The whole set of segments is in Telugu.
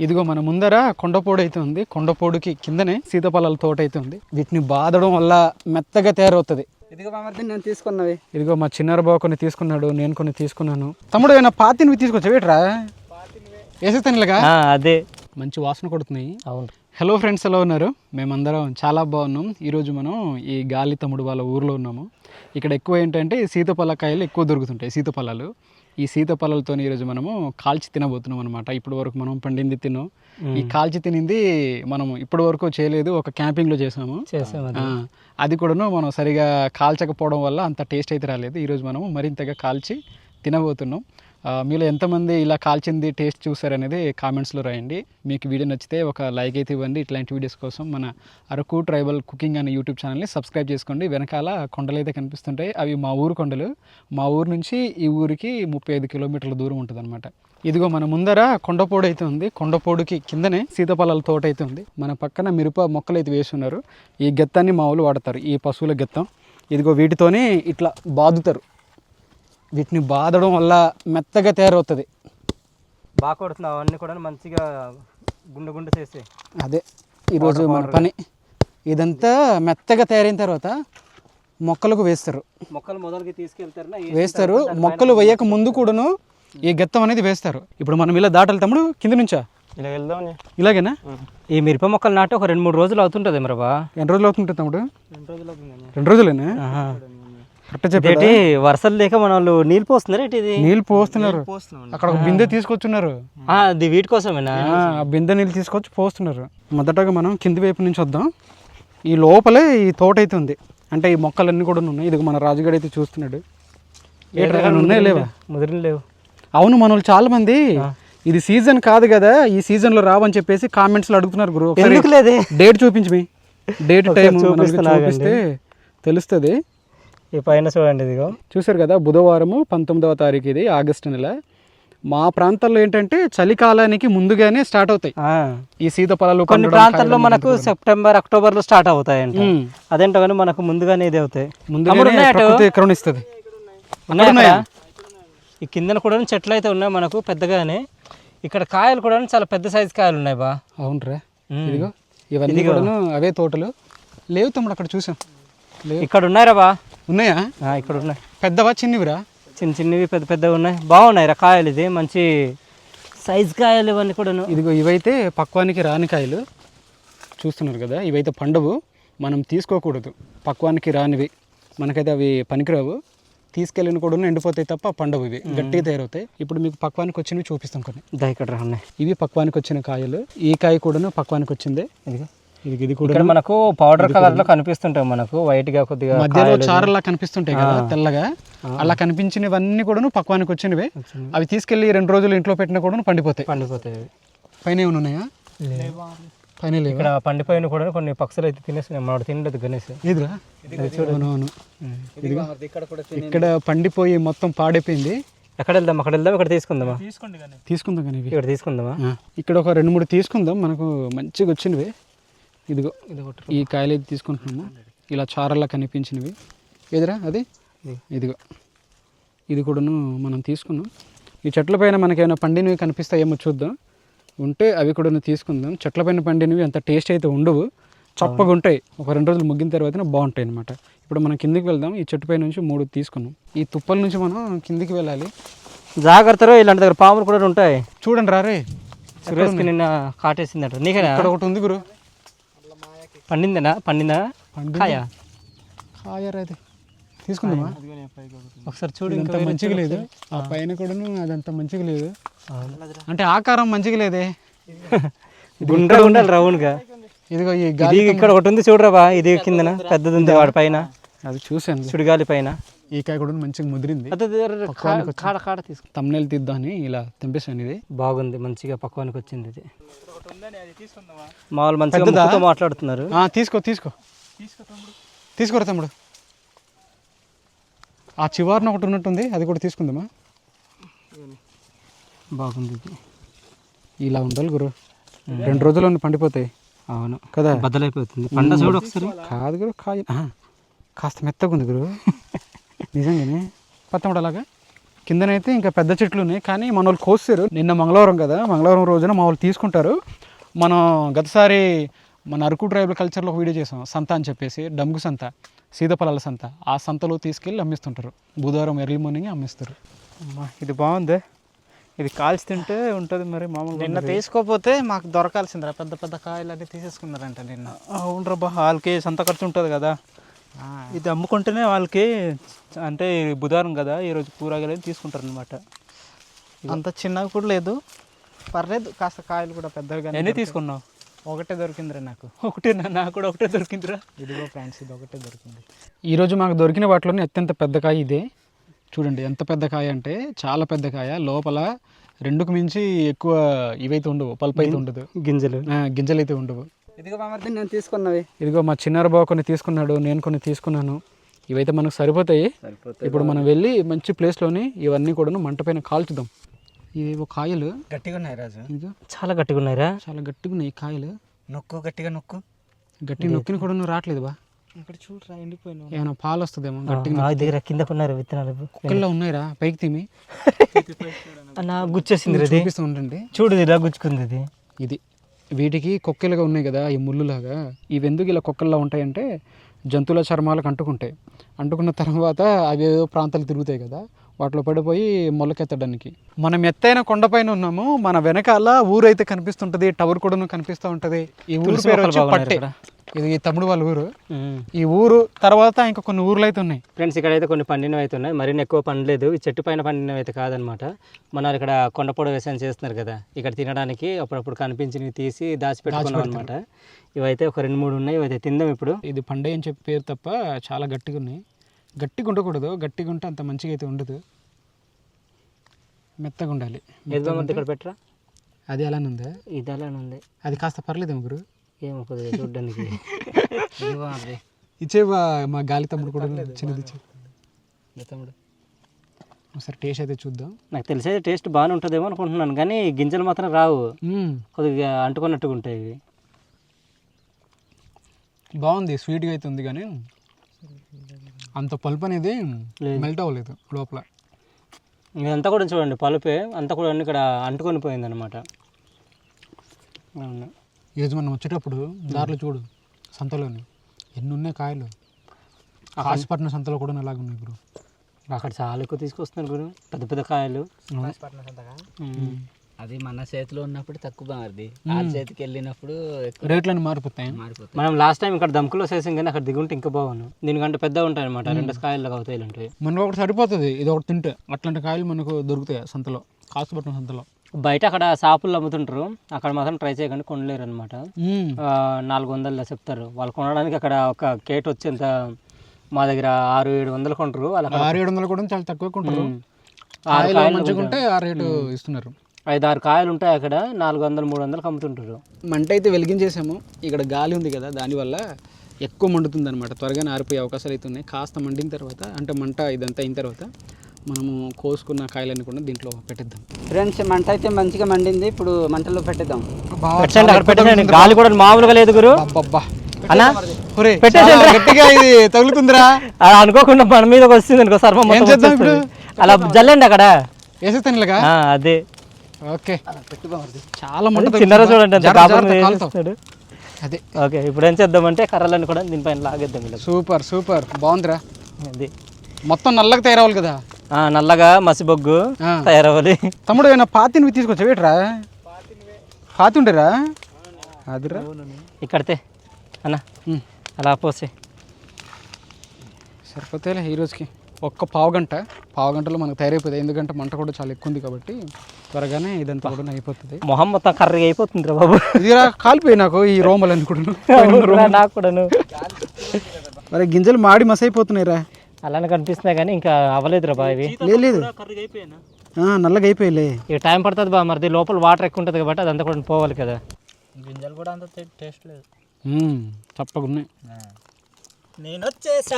ఇదిగో మన ముందర కొండపోడు అయితే ఉంది. కొండపోడుకి కిందనే సీతాఫలాల తోట అయితే ఉంది. వీటిని బాదడం వల్ల మెత్తగా తయారవుతుంది. ఇదిగో మామర్ది నేను తీసుకున్నవి. ఇదిగో మా చిన్నార బావ కొన్ని తీసుకున్నాడు, నేను కొన్ని తీసుకున్నాను. తమ్ముడు ఏమైనా పాతినవి తీసుకొచ్చా వేట్రా వేసేస్తానులాగా అదే మంచి వాసన కొడుతున్నాయి. అవును. హలో ఫ్రెండ్స్, ఎలా ఉన్నారు? మేమందరం చాలా బాగున్నాం. ఈరోజు మనం ఈ గాలి తమ్ముడు వాళ్ళ ఊర్లో ఉన్నాము. ఇక్కడ ఎక్కువ ఏంటంటే సీతాఫల కాయలు ఎక్కువ దొరుకుతుంటాయి, సీతాఫలాలు. ఈ సీతాఫలాలతో ఈరోజు మనము కాల్చి తినబోతున్నాం అనమాట. ఇప్పటి వరకు మనం పండింది తిన్నాం. ఈ కాల్చి తినింది మనం ఇప్పటి వరకు చేయలేదు, ఒక క్యాంపింగ్లో చేసాము. అది కూడాను మనం సరిగా కాల్చకపోవడం వల్ల అంత టేస్ట్ అయితే రాలేదు. ఈరోజు మనము మరింతగా కాల్చి తినబోతున్నాం. మీలో ఎంతమంది ఇలా కాల్చింది టేస్ట్ చూసారనేది కామెంట్స్లో రాయండి. మీకు వీడియో నచ్చితే ఒక లైక్ అయితే ఇవ్వండి. ఇట్లాంటి వీడియోస్ కోసం మన అరకు ట్రైబల్ కుకింగ్ అనే యూట్యూబ్ ఛానల్ని సబ్స్క్రైబ్ చేసుకోండి. వెనకాల కొండలు అయితే కనిపిస్తుంటాయి, అవి మా ఊరు కొండలు. మా ఊరు నుంచి ఈ ఊరికి 35 కిలోమీటర్ల దూరం ఉంటుంది అనమాట. ఇదిగో మన ముందర కొండపోడు అయితే ఉంది. కొండపోడుకి కిందనే సీతాఫలాల తోట అయితే ఉంది. మన పక్కన మిరప మొక్కలు అయితే వేస్తున్నారు. ఈ గెత్తాన్ని మా ఊళ్ళు వాడతారు, ఈ పశువుల గెత్తం. ఇదిగో వీటితోనే ఇట్లా బాదుతారు. వీటిని బాదడం వల్ల మెత్తగా తయారవుతుంది. బాగా కొడుతున్నావు అన్నీ కూడా మంచిగా గుండె గుండె చేసి. అదే ఈరోజు మన పని. ఇదంతా మెత్తగా తయారైన తర్వాత మొక్కలకు వేస్తారు. మొక్కలు మొదలుకి తీసుకెళ్తారు, వేస్తారు. మొక్కలు వేయక ముందు కూడాను ఈ గెత్తం అనేది వేస్తారు. ఇప్పుడు మనం ఇలా దాటాలి తమ్ముడు, కింద నుంచా ఇలా వెళ్దాం. ఇలాగేనా? ఈ మిరప మొక్కలు నాటి ఒక 2-3 రోజులు అవుతుంటుంది. మరబా ఎన్ని రోజులు అవుతుంటుంది తమ్ముడు? 2 రోజులు అవుతుంది. 2 రోజులేనా? చెప్పేటి వర్షాలు లేక మన వాళ్ళు నీళ్ళు పోస్తున్నారు. ఇది నీళ్ళు పోస్తున్నారు. అక్కడ ఒక బిందె తీసుకొచ్చున్నారు. అది వీటి కోసమేనా? ఆ బిందె నీళ్ళు తీసుకొచ్చి పోస్తున్నారు. మొదటగా మనం కింది వైపు నుంచి వద్దాం. ఈ లోపలే ఈ తోట అయితే ఉంది. అంటే ఈ మొక్కలన్నీ కూడా ఉన్నాయి. ఇది మన రాజుగాడు అయితే చూస్తున్నాడు. ఉన్నాయి లేవా? ముదిరిని లేవు. అవును, మన వాళ్ళు చాలా మంది ఇది సీజన్ కాదు కదా, ఈ సీజన్ లో రావని చెప్పేసి కామెంట్స్ లో అడుగుతున్నారు. గురు డేట్ చూపించి, డేట్ టైం చూపిస్తే తెలుస్తుంది. ఈ పైన చూడండి, ఇదిగో చూసారు కదా, బుధవారము 19వ తారీఖు, ఇది ఆగస్టు నెల. మా ప్రాంతాల్లో ఏంటంటే చలికాలానికి ముందుగానే స్టార్ట్ అవుతాయి ఈ సీతాఫలాలు. కొన్ని ప్రాంతాల్లో మనకు సెప్టెంబర్, అక్టోబర్ లో స్టార్ట్ అవుతాయంట. అదేంటో కానీ మనకు ముందుగానే ఇది అవుతాయి. కరుణిస్తుంది. ఈ కిందన కూడా చెట్లు అయితే ఉన్నాయి మనకు పెద్దగానే. ఇక్కడ కాయలు కూడా చాలా పెద్ద సైజు కాయలు ఉన్నాయి. బా అవునరా, ఇదిగో ఇవన్నీ కూడా అవే తోటలు. లేవు తమ్ముడు, అక్కడ చూసాం. ఇక్కడ ఉన్నాయిరా బా. ఉన్నాయా? ఇక్కడ ఉన్నాయి. పెద్దవా చిన్నవిరా? చిన్నవి పెద్ద పెద్దవి ఉన్నాయి. బాగున్నాయి రా కాయలు. ఇది మంచి సైజు కాయలు ఇవన్నీ కూడా. ఇదిగో ఇవైతే పక్వానికి రాని కాయలు చూస్తున్నారు కదా. ఇవైతే పండవు, మనం తీసుకోకూడదు. పక్వానికి రానివి మనకైతే అవి పనికిరావు. తీసుకెళ్ళిన కూడా ఎండిపోతాయి తప్ప పండవు. ఇవి గట్టిగా తయారవుతాయి. ఇప్పుడు మీకు పక్వానికి వచ్చినవి చూపిస్తాం కొన్ని. ఇక్కడ ఉన్నాయి. ఇవి పక్వానికి వచ్చిన కాయలు. ఈ కాయ కూడా పక్వానికి వచ్చిందే. ఇది కూడా మనకు పౌడర్ కలర్ లో కనిపిస్తుంటాయి. మనకు వైట్ గా కొద్దిగా మధ్యలో చారలా కనిపిస్తుంటాయి కదా తెల్లగా. అలా కనిపించినవన్నీ కూడా పక్వానికి వచ్చినవే. అవి తీసుకెళ్లి 2 రోజులు ఇంట్లో పెట్టినా కూడా పండిపోతాయి. పైన ఏమైనా ఉన్నాయా? పైన లేవు. ఇక్కడ పండిపోయిన కూడా కొన్ని పక్షులు అయితే తినేస్తున్నాయి. మనోడు తినలేదు గణేష్. ఎదురా అవును. ఇక్కడ పండిపోయి మొత్తం పాడైపోయింది. ఎక్కడ వెళ్దాం? అక్కడ వెళ్దాం. ఇక్కడ తీసుకుందామా? తీసుకుందాం కానీ ఇక్కడ తీసుకుందామా? ఇక్కడ ఒక 2-3 తీసుకుందాం. మనకు మంచిగా వచ్చినవి. ఇదిగో ఈ కాయలు అయితే తీసుకుంటున్నాము. ఇలా చారల్లా కనిపించినవి. ఎదురా అది. ఇదిగో ఇది కూడాను మనం తీసుకున్నాం. ఈ చెట్ల పైన మనకేమైనా పండినవి కనిపిస్తాయేమో చూద్దాం. ఉంటే అవి కూడా తీసుకుందాం. చెట్ల పైన పండినవి అంత టేస్ట్ అయితే ఉండవు, చప్పగా ఉంటాయి. ఒక 2 రోజులు ముగ్గిన తర్వాతనే బాగుంటాయి అనమాట. ఇప్పుడు మనం కిందికి వెళ్దాం. ఈ చెట్టు పై నుంచి 3 తీసుకున్నాం. ఈ తుప్పల నుంచి మనం కిందికి వెళ్ళాలి. జాగ్రత్తలో ఇలాంటి దగ్గర పాములు కూడా ఉంటాయి. చూడండి రారే. సురేష్కి నిన్న కాటేసిందట. నీకేనా? ఇక్కడ ఒకటి ఉంది గురు. పండిందా? కాయ అది తీసుకుందామా? ఒకసారి చూడు. ఇంత మంచిగా లేదు. ఆ పైన కూడాను అదంత మంచిగా లేదు. అంటే ఆకారం మంచిగా లేదే. గుండ్ర ఉండాలి రౌండ్ గా. ఇదిగో ఈ గాలి ఇక్కడ ఒకటి ఉంది చూడరా బా. ఇది కిందన పెద్దది ఉంది వాడి పైన. అది చూసాను, సుడిగాలి పైన. ఈ కాయ కూడా మంచిగా ముదిరింది. తమ్నెల్ తీద్దామని ఇలా తెంపేసాను. ఇది బాగుంది, మంచిగా పక్వానికి వచ్చింది. ఇది మామూలు మంచిగా మాట్లాడుతున్నారు. తీసుకోరా తమ్ముడు. ఆ చివారిన ఒకటి ఉన్నట్టుంది, అది కూడా తీసుకుందామా? బాగుంది. ఇది ఇలా ఉండాలి గురు. 2 రోజుల్లో పండిపోతాయి. అవును కదా, బద్దలైపోతుంది. పండ చూడు ఒకసారి. కాదు గురు, కాయ కాస్త మెత్తగా ఉంది గురు. నిజంగానే పత్తముడు అలాగా కిందనైతే ఇంకా పెద్ద చెట్లు ఉన్నాయి, కానీ మన వాళ్ళు కోస్తారు. నిన్న మంగళవారం కదా, మంగళవారం రోజున మా వాళ్ళు తీసుకుంటారు. మనం గతసారి మన అరకు ట్రైబల్ కల్చర్లో ఒక వీడియో చేసాం, సంత అని చెప్పేసి, డమ్గు సంత, సీతాఫలాల సంత. ఆ సంతలో తీసుకెళ్ళి అమ్మిస్తుంటారు, బుధవారం ఎర్లీ మార్నింగ్ అమ్మిస్తారు. అమ్మా ఇది బాగుంది, ఇది కాల్చి తింటే ఉంటుంది మరి మామూలుగా. నిన్న తీసుకోపోతే మాకు దొరకాల్సిందిరా, పెద్ద పెద్ద కాయలు అన్నీ తీసేసుకున్నారంట నిన్న. అవునరాబా, వాళ్ళకి సంత ఖర్చు ఉంటుంది కదా, ఇది అమ్ముకుంటేనే వాళ్ళకి, అంటే బుధవారం కదా ఈరోజు కూరగాయలు తీసుకుంటారు అనమాట. అంత చిన్నగా కూడా లేదు, పర్లేదు, కాస్త కాయలు కూడా పెద్దగా. ఎన్ని తీసుకున్నావు? ఒకటే దొరికిందిరా నాకు. ఒకటేనా? నాకు కూడా ఒకటే దొరికిందిరా. ఇదిగో ఫ్రెండ్స్, ఇది ఒకటే దొరికింది. ఈరోజు మాకు దొరికిన వాటిలోనే అత్యంత పెద్ద కాయ ఇదే. చూడండి ఎంత పెద్ద కాయ అంటే చాలా పెద్ద కాయ. లోపల 2కు మించి ఎక్కువ ఇవైతే ఉండవు, పల్ప్ అయితే ఉండదు, గింజలు గింజలు అయితే ఉండవు. ఇదిగో బామర్ది నేను తీసుకున్నవి. ఇదిగో మా చిన్నార బావ కొన్ని తీసుకున్నాడు, నేను కొన్ని తీసుకున్నాను. ఇవైతే మనకు సరిపోతాయి. ఇప్పుడు మనం వెళ్ళి మంచి ప్లేస్లోని ఇవన్నీ కూడా మంట పైన కాల్చుదాం. ఇవి కాయలు గట్టిగా ఉన్నాయి రాజు, ఇదిగో చాలా గట్టిగా ఉన్నాయిరా. చాలా గట్టిగా ఉన్నాయి ఈ కాయలు. నొక్కు గట్టిగా నొక్కు. గట్టి నొక్కిన కూడా రావట్లేదు బా. ఇక్కడ చూడరా, ఎండిపోయినా. ఏమైనా పాలు వస్తుందేమో గట్టిగా. దగ్గర కింద కొన్నారు విత్తనాలు, కుక్కల్లో ఉన్నాయిరా, పైకి తిమి నా గుచ్చేసింది. చూపిస్తూ ఉండండి. చూడు ఇలా గుచ్చుకుంది ఇది. ఇది వీటికి కొక్కెలుగా ఉన్నాయి కదా, ఈ ముళ్ళులాగా. ఇవి ఎందుకు ఇలా కొక్కల్లా ఉంటాయంటే జంతువుల చర్మాలకు అంటుకుంటాయి. అంటుకున్న తర్వాత అవి ఏదో ప్రాంతాలు తిరుగుతాయి కదా, వాటిలో పడిపోయి మొలకెత్తడానికి. మనం ఎత్తైన కొండపైన ఉన్నాము, మన వెనకాల ఊరు అయితే కనిపిస్తుంటది, టవర్ కూడా కనిపిస్తూ ఉంటది. ఈ ఊరు పేరు వచ్చి పట్టే. ఇది తమ్ముడు వాళ్ళ ఊరు. ఈ ఊరు తర్వాత ఇంకా కొన్ని ఊర్లు అయితే ఉన్నాయి ఫ్రెండ్స్. ఇక్కడైతే కొన్ని పండినవి అయితే ఉన్నాయి, మరిన్ని ఎక్కువ పండలేదు. ఈ చెట్టు పైన పండినవి అయితే కాదనమాట. మన ఇక్కడ కొండపొడ వ్యవసాయం చేస్తున్నారు కదా, ఇక్కడ తినడానికి అప్పుడప్పుడు కనిపించినవి తీసి దాచిపెట్టుకున్నాం అనమాట. ఇవైతే ఒక 2-3 ఉన్నాయి, ఇవైతే తిందాం ఇప్పుడు. ఇది పండే అని చెప్పి పేరు తప్ప చాలా గట్టిగా ఉన్నాయి. గట్టిగా ఉండకూడదు, గట్టిగా ఉంటే అంత మంచిగా అయితే ఉండదు, మెత్తగా ఉండాలి. ఇక్కడ పెట్టరా, అది అలానే ఉందా? ఇది అలానే ఉంది. అది కాస్త పర్లేదు ముగ్గురు, ఏమో కొద్దిగా చూడడానికి. ఇచ్చేవా మా గాలి తమ్ముడు కూడా చిన్నది ఇచ్చే తమ్ముడు. ఒకసారి టేస్ట్ అయితే చూద్దాం. నాకు తెలిసే టేస్ట్ బాగానే ఉంటుందేమో అనుకుంటున్నాను, కానీ గింజలు మాత్రం రావు, కొద్దిగా అంటుకున్నట్టుగా ఉంటాయి ఇవి. బాగుంది, స్వీట్గా అయితే ఉంది, కానీ అంత పల్పు అనేది మెల్ట్ అవ్వలేదు లోపల. ఇదంతా కూడా చూడండి పలుపే, అంతా కూడా ఇక్కడ అంటుకొని పోయింది అనమాట. ఈరోజు మనం వచ్చేటప్పుడు దారిలో చూడు, సంతలోని ఎన్ని ఉన్నాయి కాయలు. కాశీపట్నం సంతలో కూడా అలాగే ఉన్నాయి గురు. అక్కడ చాలా ఎక్కువ తీసుకొస్తున్నారు గురు, పెద్ద పెద్ద కాయలు. అది మన చేతిలో ఉన్నప్పుడు తక్కువ బాగుంది, ఆ చేతికి వెళ్ళినప్పుడు రేట్లన్నీ మారిపోతాయి. మనం లాస్ట్ టైం ఇక్కడ దమ్కులో చేసాం, కానీ అక్కడ దిగుంటే ఇంకా బాగున్నాను. దీనికంటే పెద్దగా ఉంటాయి అనమాట, 2 కాయలు అవుతాయి ఇలాంటివి. మనకు ఒకటి సరిపోతుంది, ఇది ఒకటి తింటే. అట్లాంటి కాయలు మనకు దొరుకుతాయి సంతలో, కాశీపట్నం సంతలో. బయట అక్కడ షాపుల్లో అమ్ముతుంటారు, అక్కడ మాత్రం ట్రై చేయకండి, కొనలేరు అనమాట. 400 చెప్తారు వాళ్ళు కొనడానికి. అక్కడ ఒక కేట్ వచ్చేంత మా దగ్గర 600-700 కొంటారు. వాళ్ళ 600-700 కూడా చాలా తక్కువ కొంటారు. మంచిగా ఉంటే ఆ రేటు ఇస్తున్నారు. 5-6 కాయలు ఉంటాయి అక్కడ, 400-300 అమ్ముతుంటారు. మంట అయితే వెలిగించేసాము. ఇక్కడ గాలి ఉంది కదా, దానివల్ల ఎక్కువ మండుతుంది అనమాట, త్వరగానే ఆరిపోయే అవకాశాలు అయితే ఉన్నాయి. కాస్త మండిన తర్వాత, అంటే మంట ఇదంతా అయిన తర్వాత మనము కోసుకున్న కాయలన్నీ కూడా దీంట్లో పెట్టిద్దాం. ఫ్రెండ్స్, మంట అయితే మంచిగా మండింది, ఇప్పుడు మంటలో పెట్టేద్దాం. గాలి కూడా మామూలుగా లేదు గురు. అన్నా గట్టిగా ఇది తగులుతుందిరా, అనుకోకుండా మన మీద వస్తుంది అనుకో సర్వం. అలా జల్లండి అక్కడ వేసేస్తాను ఇలాగా. అదే ఓకే, చాలా మంట చిన్నరా చూడండి. అదే ఓకే, ఇప్పుడు ఏం చేద్దామంటే కర్రలన్నీ కూడా దీనిపైన లాగేద్దాం. ఇలా సూపర్ సూపర్ బాగుందిరా. అది మొత్తం నల్లగా తయారవ్వాలి కదా, నల్లగా మసిబొగ్గు తయారవ్వాలి. తమ్ముడు ఏమైనా పాతిని తీసుకొచ్చా వేటరా? పాతి ఉండేరా అదిరా ఇక్కడితే అన్న, అలా పోసే సరిపోతేలే. ఈరోజుకి ఒక్క పావు గంటలో మనకు తయారైపోతుంది, ఎందుకంటే మంట కూడా చాలా ఎక్కువ ఉంది కాబట్టి త్వరగానే ఇదంతా కూడా అయిపోతుంది. మొహం మొత్తం కర్రగా అయిపోతుంది రా బాబు. ఇదిరా కాలిపోయి నాకు ఈ రోమలన్నీ కూడా, నాకు కూడాను. మరి గింజలు మాడి మసైపోతున్నాయి రా. అలానే కనిపిస్తున్నాయి కానీ ఇంకా అవ్వలేదురా బా. ఇవి లేదు నల్లగా అయిపోయిలే. ఇక టైం పడుతుంది బా, మరి లోపల వాటర్ ఎక్కువ ఉంటుంది కాబట్టి అదంతా కూడా పోవాలి కదా. గింజలు కూడా అంత టేస్ట్ లేదు, చప్పగున్నాయి. నేను వచ్చేసా.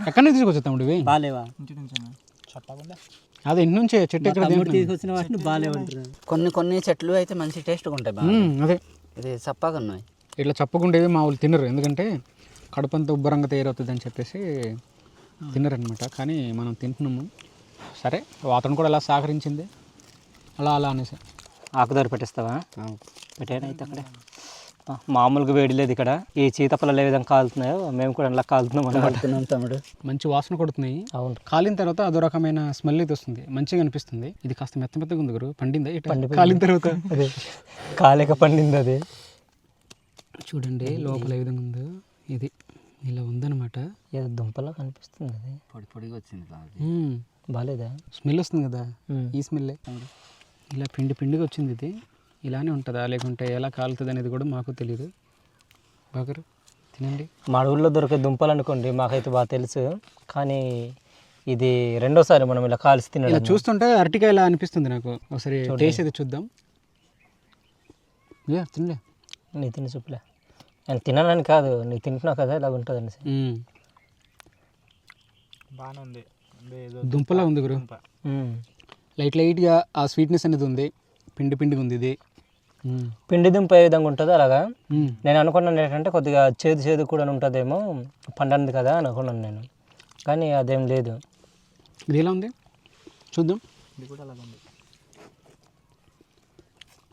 ఎక్కడి నుంచి తీసుకొచ్చా తమ్ముడు ఇవి? బాలేవా? ఇంటి నుంచి చెప్పకుండా అదే ఇంటి నుంచే చెట్టు ఎక్కడ తీసుకొచ్చిన వాటిని బాలేవంటారు. కొన్ని చెట్లు అయితే మంచి టేస్ట్గా ఉంటాయి. అదే ఇది చప్పగా ఉన్నాయి. ఇట్లా చప్పకుండేవి మా వాళ్ళు తినరు, ఎందుకంటే కడుపంతా ఉబ్బరంగా తయారవుతుంది అని చెప్పేసి తినరనమాట. కానీ మనం తింటున్నాము. సరే వాతావరణం కూడా ఎలా సహకరించింది అలా అనేసి ఆకుదారి పెట్టేస్తావా? పెట్టేనైతే అక్కడే మామూలుగా వేడి లేదు ఇక్కడ. ఈ సీతాఫలాలు ఏ విధంగా కాలుతున్నాయో మేము కూడా అలా కాలుతున్నాం అనమాట తమ్ముడు. మంచి వాసన కొడుతున్నాయి. అవును, కాలిన తర్వాత అదో రకమైన స్మెల్ అయితే వస్తుంది, మంచిగా అనిపిస్తుంది. ఇది కాస్త మెత్తగా ఉంది గురు. పండిందా కాలిన తర్వాత? అదే కాలేక పండింది అది. చూడండి లోపల ఏ విధంగా ఉందో. ఇది ఇలా ఉందన్నమాట. ఏదో దుంపలా కనిపిస్తుంది. అది పొడి పొడిగా వచ్చింది బాగాలేదా? స్మెల్ వస్తుంది కదా, ఈ స్మెల్లే. ఇలా పిండిగా వచ్చింది. ఇది ఇలానే ఉంటుందా లేకుంటే ఎలా కాలుతుంది అనేది కూడా మాకు తెలియదు. బాగా తినండి. మా అడవుల్లో దొరికే దుంపలు అనుకోండి మాకైతే బాగా తెలుసు, కానీ ఇది రెండోసారి మనం ఇలా కాల్చి ఇలా తినడం. చూస్తుంటే అరటికాయ ఇలా అనిపిస్తుంది నాకు. ఒకసారి టేస్ట్ అయితే చూద్దాం. తినలే నీ తిని చూపులే. నేను తిననని కాదు, నీకు తింటున్నావు కదా ఇలాగ ఉంటుంది అనేసి. బాగానే ఉంది. దుంపలా ఉంది గురు. లైట్గా ఆ స్వీట్నెస్ అనేది ఉంది. పిండిగా ఉంది ఇది. పిండి దుంప ఏ విధంగా ఉంటుందో అలాగా. నేను అనుకున్నాను ఏంటంటే కొద్దిగా చేదు కూడా ఉంటుందేమో, పండింది కదా అనుకున్నాను నేను, కానీ అదేం లేదు. ఇది ఎలా ఉంది చూద్దాం. ఇది కూడా అలాగే ఉంది.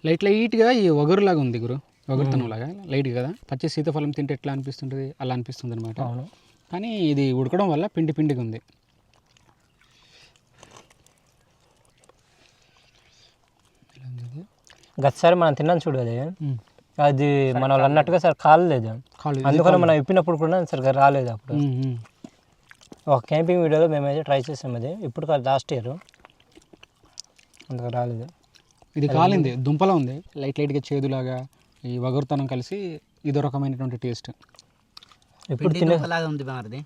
లైట్గా ఈ వగరులాగా ఉంది గురు. వగరుతనం లాగా లైట్గా కదా. పచ్చి సీతాఫలం తింటే ఎట్లా అనిపిస్తుంటుంది అలా అనిపిస్తుంది అనమాట. అవును, కానీ ఇది ఉడకడం వల్ల పిండిగా ఉంది. గతసారి మనం తిన్నాను చూడు, అది మన వాళ్ళు అన్నట్టుగా సరే కాలేదు. అందుకని మనం ఇప్పినప్పుడు కూడా సరిగ్గా రాలేదు. అప్పుడు ఒక క్యాంపింగ్ వీడియోలో మేమైతే ట్రై చేసాం. అది ఇప్పుడు కాదు, లాస్ట్ ఇయర్. అందుకు రాలేదు. ఇది కాలింది, దుంపలా ఉంది. లైట్గా చేదులాగా ఈ వగరుతనం కలిసి ఇదో రకమైనటువంటి టేస్ట్. ఇప్పుడు అలాగే ఉంది బామర్ది.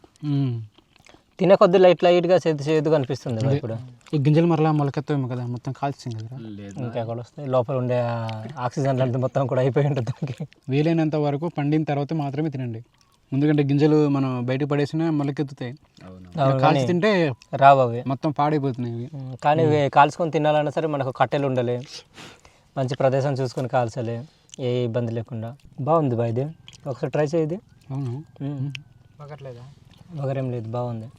తినే కొద్ది లైట్గా చేదుగా అనిపిస్తుంది ఇప్పుడు. ఈ గింజలు మరలా మొలకెత్తమేమో కదా, మొత్తం కాల్చింది కదా. ఇంకా ఎక్కడ వస్తాయి, లోపల ఉండే ఆక్సిజన్ లాంటిది మొత్తం కూడా అయిపోయి ఉంటుంది దానికి. వీలైనంత వరకు పండిన తర్వాత మాత్రమే తినండి. ఎందుకంటే గింజలు మనం బయటకు పడేసినా మొలకెత్తుతాయి. కాల్చి తింటే రావు అవి, మొత్తం పాడైపోతున్నాయి ఇవి. కానీ ఇవి కాల్చుకొని తినాలన్నా సరే మనకు కట్టెలు ఉండాలి, మంచి ప్రదేశం చూసుకొని కాల్చాలి, ఏ ఇబ్బంది లేకుండా. బాగుంది బా, ఇది ఒకసారి ట్రై చేయది. అవును, పగట్లేదా? వగరేం లేదు, బాగుంది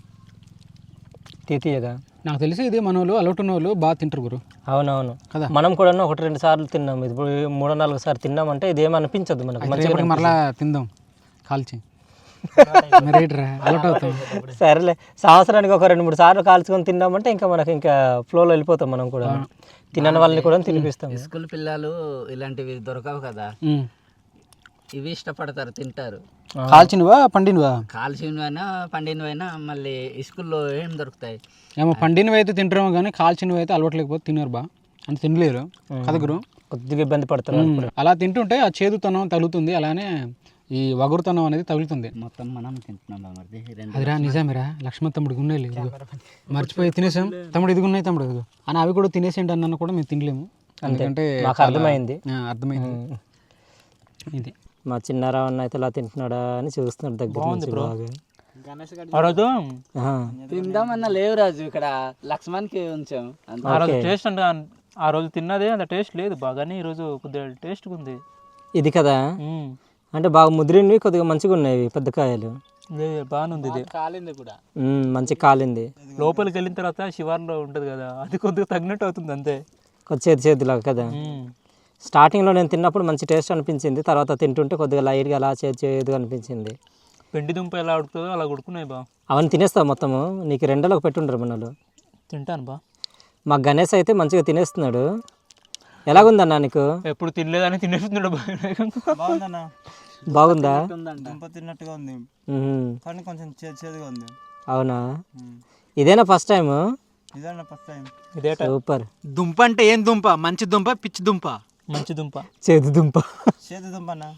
తీయగా. నాకు తెలిసి ఇది మన వాళ్ళు అలవాటు ఉన్న వాళ్ళు బాగా తింటారు గురు. అవునవును కదా, మనం కూడా 1-2 సార్లు తిన్నాం. ఇది 3-4 సార్లు తిన్నామంటే ఇది ఏమి అనిపించదు మనకు. మంచిగా మరలా తిందాం కాల్చి. అలవాటు అవుతాం. సరేలే, సంవత్సరానికి ఒక 2-3 సార్లు కాల్చుకొని తిన్నామంటే ఇంకా మనకి ఇంకా ఫ్లోలో వెళ్ళిపోతాం. మనం కూడా తినని వాళ్ళని కూడా తినిపిస్తాం. స్కూల్ పిల్లలు ఇలాంటివి దొరకవు కదా, ఇవి ఇష్టపడతారు, తింటారు. కాల్చినవా పండినవా? కాల్చినవైనా పండినవైనా మళ్ళీ స్కూల్లో ఏం దొరుకుతాయి. ఏమో పండినవి అయితే తింటారేమో కానీ కాల్చినవి అయితే అలవాటు లేకపోతే తినరు బా, అంటే తినలేరు కదా గురు. కొద్దిగా ఇబ్బంది పడతారు. అలా తింటుంటే ఆ చేదుతనం తగులుతుంది, అలానే ఈ వగురుతనం అనేది తగులుతుంది. మొత్తం మనం తింటున్నాం బామర్ది. అదిరా నిజమేరా. లక్ష్మణ్ తమ్ముడికి ఉన్నాయి లేదు, మర్చిపోయి తినేసాం. తమ్ముడు ఇదిగా ఉన్నాయి తమ్ముడు ఇదిగో అని అవి కూడా తినేసేయండి అన్న కూడా మేము తినలేము. ఎందుకంటే మాకు అర్థమైంది. ఇది మా చిన్నారావు అన్న అయితే ఇలా తింటున్నాడా అని చూస్తున్నాడు దగ్గర నుంచి బాగా. తిందామన్నా లేవు రాజు, ఇక్కడ లక్ష్మణ్కి ఉంచాం. ఆ రోజు టేస్ట్ అంటే ఆ రోజు తిన్నదే అంత టేస్ట్ లేదు బాగానే, ఈరోజు కొద్దిగా టేస్ట్ ఉంది ఇది కదా. అంటే బాగా ముదిరినవి, కొద్దిగా మంచిగా ఉన్నాయి పెద్ద కాయలు. బాగానే ఉంది. ఇది కాలింది కూడా, మంచి కాలింది. లోపలికి వెళ్ళిన తర్వాత శివార్లో ఉంటుంది కదా, అది కొద్దిగా తగ్గినట్టు అవుతుంది అంతే, కొద్ది చేతిలాగా కదా. స్టార్టింగ్లో నేను తిన్నప్పుడు మంచి టేస్ట్ అనిపించింది, తర్వాత తింటుంటే కొద్దిగా లైట్గా అలా చేదుగా అనిపించింది. పెండి దుంప ఎలా ఉడుకుతుందో అలా ఉడుకున్నాయి బా. అవన్నీ తినేస్తావు మొత్తము, నీకు 2 పెట్టుండ్రు మనలో. తింటాను బా. మా గణేష్ అయితే మంచిగా తినేస్తున్నాడు. ఎలాగుందన్నా నీకు? ఎప్పుడు తినలేదని తినేస్తున్నాడు. బాగుందన్న. బాగుందా? దుంప తిన్నట్టుగా ఉంది కానీ కొంచెం చేదుగా ఉంది. అవునా, ఇదేనా ఫస్ట్ టైం? ఇదన్న ఫస్ట్ టైం. ఇదే సూపర్. దుంప అంటే ఏం దుంప? మంచి దుంప, పిచ్చి దుంప? మంచి దుంప, చేదు దుంప. చేదు దుంపనా?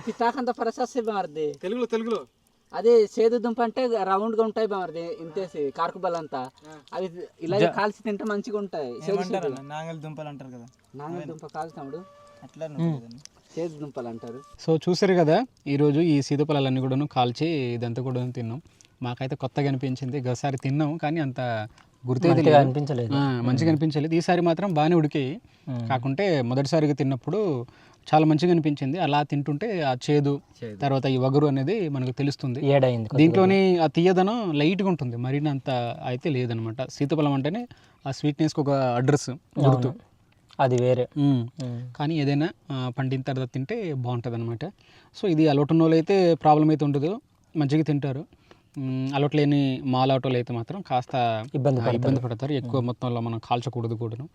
పితాకంత ప్రశస్తి బామర్ది. తెలుగులో అదే సేదు దుంప అంటే రౌండ్ గా ఉంటాయి బామర్ది, ఇంతేసి కార్కుబల్ అంతా. అవి ఇలా కాల్చి తింటే మంచిగా ఉంటాయి. నాంగల్ దుంపలు అంటారు కదా, నాంగల్ దుంప కాల్చుతాడు, అట్లా సేదు దుంపలు అంటారు. సో చూసారు కదా, ఈరోజు ఈ సీతాఫలాలన్నీ కూడాను కాల్చి ఇదంతా కూడా తిన్నాం. మాకైతే కొత్తగా అనిపించింది. గతసారి తిన్నాం కానీ అంత గుర్తే మంచిగా తెలియదు. అనిపించలేదు. మంచిగా అనిపించలేదు. ఈసారి మాత్రం బాగానే ఉడికాయి. కాకుంటే మొదటిసారిగా తిన్నప్పుడు చాలా మంచిగా అనిపించింది. అలా తింటుంటే ఆ చేదు తర్వాత ఈ వగరు అనేది మనకు తెలుస్తుంది. ఏడైంది దీంట్లోని ఆ తీయదనం లైట్గా ఉంటుంది, మరినంత అయితే లేదనమాట. సీతాఫలం అంటేనే ఆ స్వీట్నెస్కి ఒక అడ్రస్ గుర్తు. అది వేరే. కానీ ఏదైనా పండిన తర్వాత తింటే బాగుంటుంది అనమాట. సో ఇది అలవాటున్న వాళ్ళు అయితే ప్రాబ్లం అయితే ఉండదు, మంచిగా తింటారు. అలవాటు లేని మాలాటోళ్ళు అయితే మాత్రం కాస్త ఇబ్బంది పడతారు. ఎక్కువ మొత్తంలో మనం కాల్చకూడదు కూడాను.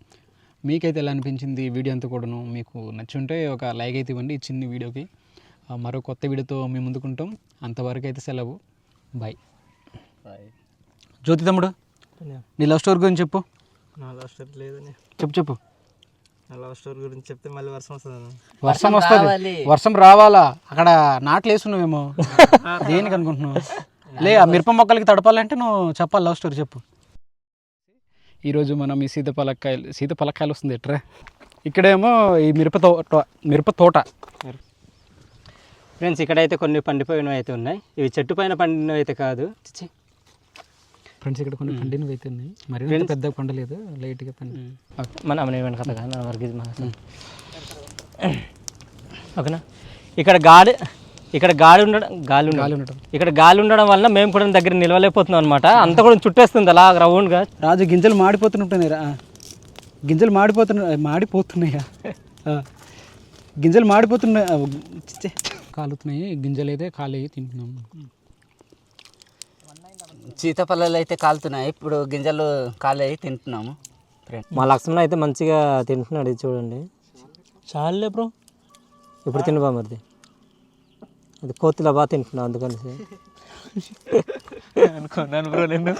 మీకైతే ఎలా అనిపించింది వీడియో అంతా కూడాను? మీకు నచ్చుంటే ఒక లైక్ అయితే ఇవ్వండి ఈ చిన్న వీడియోకి. మరో కొత్త వీడియోతో మేము ముందుకుంటాం. అంతవరకు అయితే సెలవు, బాయ్. జ్యోతి తమ్ముడు, నీ లవ్ స్టోరీ గురించి చెప్పు. నా లవ్ స్టోరీ లేదని. చెప్పు. నా లవ్ స్టోరీ గురించి చెప్తే మళ్ళీ వర్షం వస్తుంది. వర్షం వస్తుంది, వర్షం రావాలా? అక్కడ నాట్లు వేస్తున్నావేమో, దేనికి అనుకుంటున్నావు? లే, ఆ మిరప మొక్కలకి తడపాలంటే నువ్వు చెప్పాలి లవ్ స్టోరీ చెప్పు. ఈరోజు మనం ఈ సీతపలక్కాయలు వస్తుంది ఎట్రా. ఇక్కడేమో ఈ మిరప తోట. ఫ్రెండ్స్ ఇక్కడైతే కొన్ని పండిపోయినవి అయితే ఉన్నాయి. ఇవి చెట్టు పైన పండినవి అయితే కాదు. ఫ్రెండ్స్ ఇక్కడ కొన్ని పండినవి అయితే ఉన్నాయి, మరి పెద్దగా పండలేదు, లైట్గా పండి. మన ఏమైనా కథ కానీ వరకు ఓకేనా. ఇక్కడ గాలి ఉండడం వల్ల మేము కూడా దగ్గర నిలవలేకపోతున్నాం అనమాట. అంతా కూడా చుట్టేస్తుంది అలా రౌండ్గా. రాజు గింజలు మాడిపోతున్నట్టున్నాయిరా, గింజలు మాడిపోతున్నాయా? గింజలు మాడిపోతున్నాయి, కాలుతున్నాయి. గింజలు అయితే కాలు తింటున్నాం. సీతాఫలాలు అయితే కాలుతున్నాయి, ఇప్పుడు గింజలు కాలేవి తింటున్నాము. మా లక్ష్మణ అయితే మంచిగా తింటున్నాడు, ఇది చూడండి. చాలులే బ్రో, ఇప్పుడు తినబా మరిది. అది కోతిలా బాగా తింటున్నావు అందుకని అనుకున్నాను బ్రో నేను.